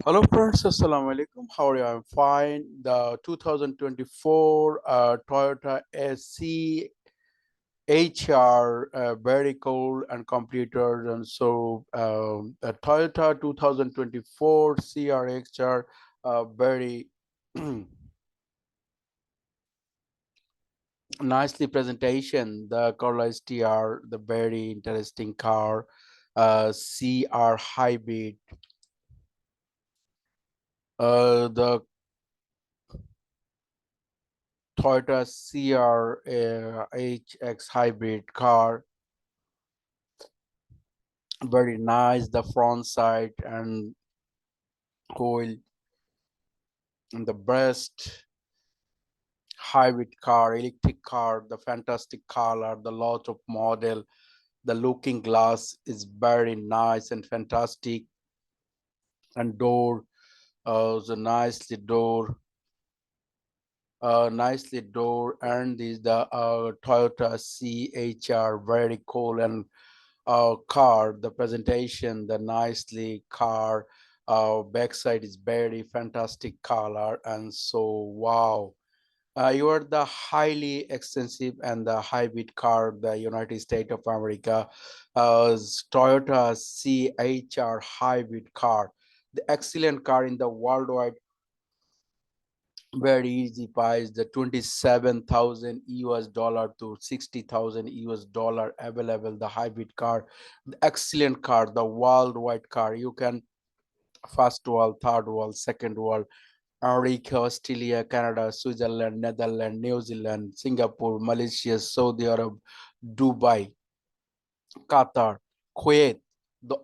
Hello friends, Assalamu alaikum. How are you? I'm fine. The 2024 Toyota SC HR very cool and completed, and so the Toyota 2024 CRXR very nicely presentation. The colorless TR, the very interesting car, CR hybrid. The Toyota CR HX hybrid car, very nice. The front side and coil and the breast, hybrid car, electric car, the fantastic color, the lot of model. The looking glass is very nice and fantastic, and door, the nicely door, and is the Toyota CHR, very cool and car. The presentation, the nicely car, backside is very fantastic color, and so wow. You are the highly expensive and the hybrid car, the United States of America, Toyota CHR hybrid car, the excellent car in the worldwide, very easy price, the 27,000 US dollar to 60,000 US dollar available, the hybrid car, the excellent car, the worldwide car. You can first world, third world, second world, America, Australia, Canada, Switzerland, Netherlands, New Zealand, Singapore, Malaysia, Saudi Arab, Dubai, Qatar, Kuwait, the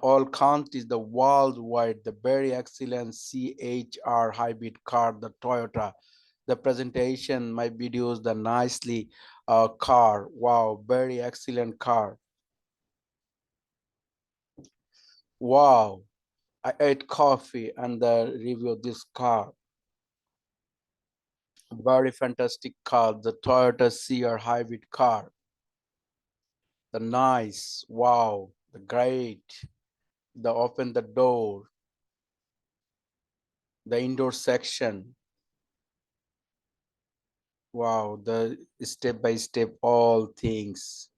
all countries, the worldwide, the very excellent CHR hybrid car, the Toyota. The presentation, my videos, the nicely car. Wow, very excellent car. Wow, I ate coffee and the review of this car. Very fantastic car, the Toyota CR hybrid car. The nice, wow, the great, the open the door, the indoor section. Wow, the step by step all things.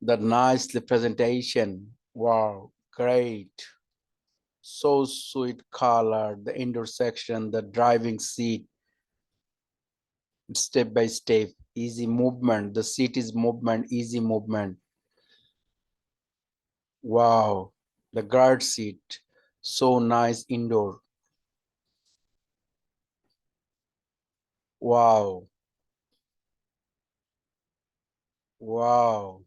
The nice presentation. Wow, great. So sweet color, the indoor section, the driving seat, step by step, easy movement. The seat is movement, easy movement. Wow, the guard seat, so nice indoor. Wow, wow.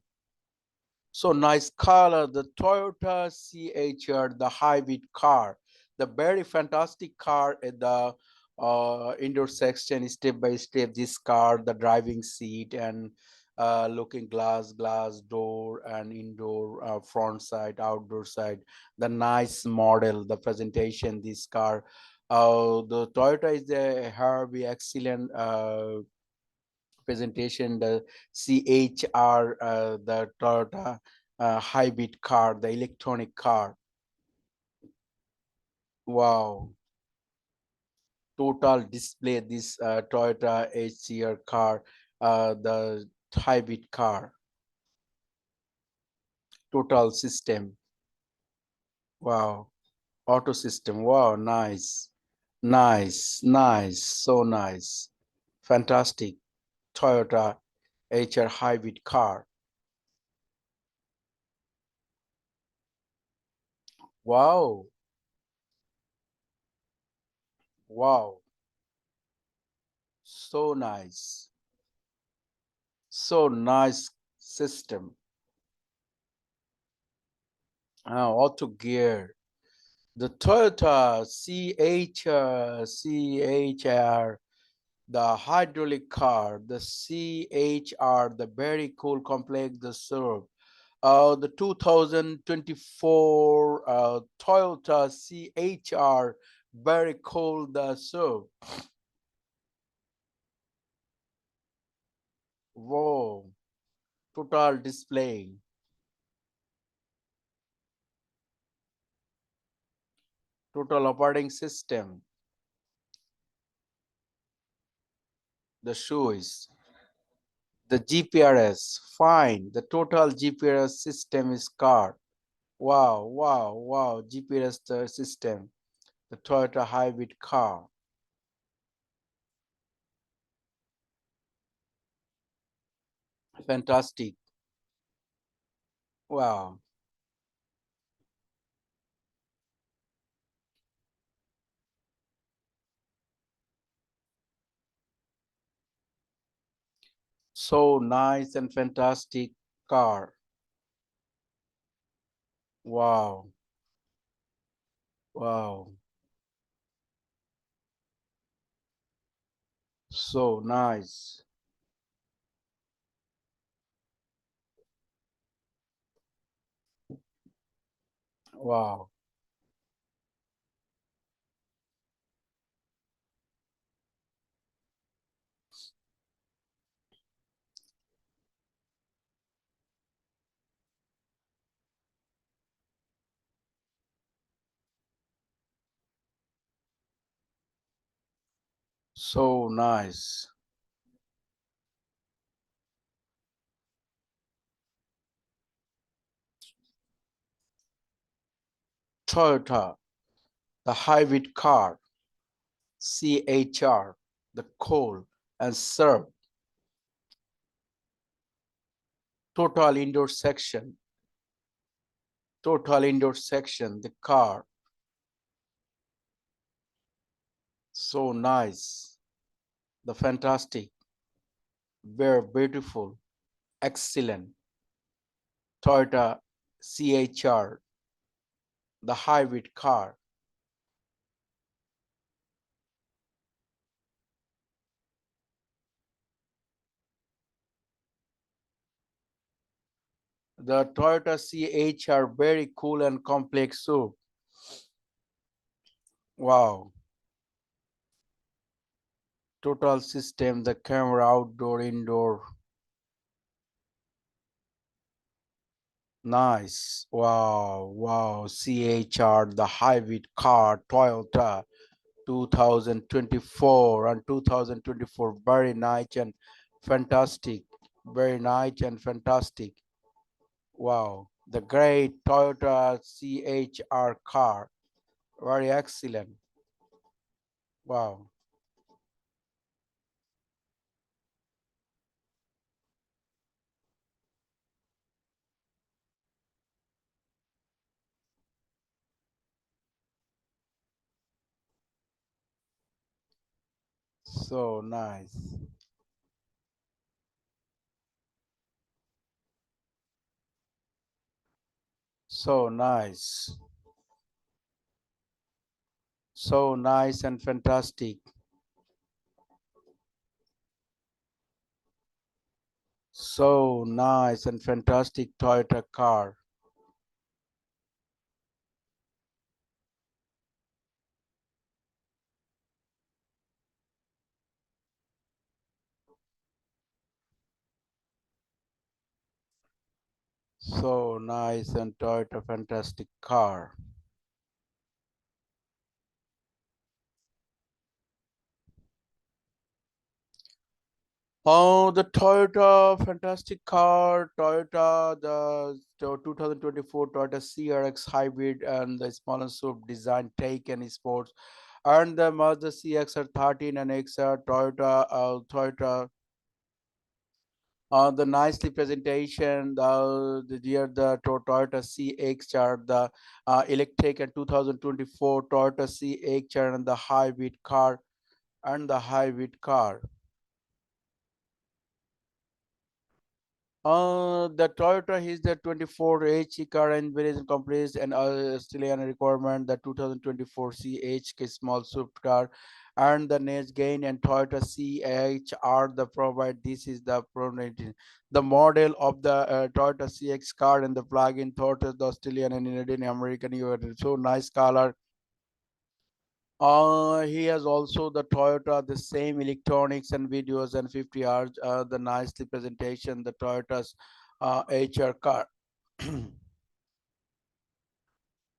So nice color, the Toyota CHR, the hybrid car, the very fantastic car at the indoor section, step by step, this car, the driving seat and looking glass door and indoor front side, outdoor side, the nice model, the presentation, this car. The Toyota is a very excellent presentation, the CHR, the Toyota hybrid car, the electronic car. Wow, total display, this Toyota HCR car, the hybrid car, total system. Wow, auto system. Wow, nice, nice, so nice, fantastic. Toyota HR hybrid car. Wow, wow, so nice. So nice system. Auto gear. The Toyota CHR, the hydraulic car, the CHR, the very cool complex, the serve. The 2024 Toyota CHR, very cool, the serve. Whoa, total display. Total operating system. The shoes. The GPRS. Fine. The total GPRS system is car. Wow, wow, wow. GPS system. The Toyota hybrid car. Fantastic. Wow. So nice and fantastic car. Wow. Wow. So nice. Wow. So nice. Toyota, the hybrid car, CHR, the coal and serve, total indoor section, the car. So nice, the fantastic, very beautiful, excellent. Toyota CHR, the hybrid car. The Toyota CHR, very cool and complex soup. Wow. Total system, the camera, outdoor, indoor. Nice. Wow. Wow. CHR, the hybrid car, Toyota 2024 and 2024. Very nice and fantastic. Very nice and fantastic. Wow. The great Toyota CHR car. Very excellent. Wow. So nice. So nice. So nice and fantastic. So nice and fantastic Toyota car. So nice and Toyota fantastic car. Oh, the Toyota fantastic car, Toyota, the 2024 Toyota CRX hybrid and the smaller sub design take and sports, and the Mazda CX-13 and XR Toyota, the nicely presentation, the Toyota CX-R, the electric and 2024 Toyota CX-R and the hybrid car. The Toyota is the 24H car and various companies and Australian requirement, the 2024 CH small swift car and the next gain and Toyota CHR the provide. This is the the model of the Toyota CX car and the plug-in Toyota, the Australian and Indian American. You are so nice color. He has also the Toyota, the same electronics and videos and 50 hours, the nicely presentation, the Toyota's HR car.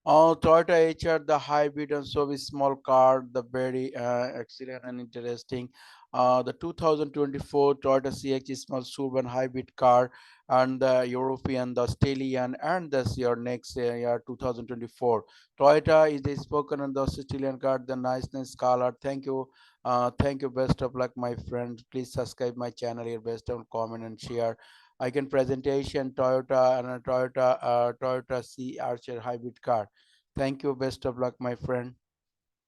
Toyota HR, the hybrid and so small car, the very excellent and interesting. The 2024 Toyota CX small suburban hybrid car, and the European, the Stallion, and this year next year 2024. Toyota is the spoken on the Sicilian car, the niceness color. Thank you. Best of luck, my friend. Please subscribe my channel here. Best of comment and share. I can presentation Toyota and a Toyota C Archer hybrid car. Thank you. Best of luck, my friend.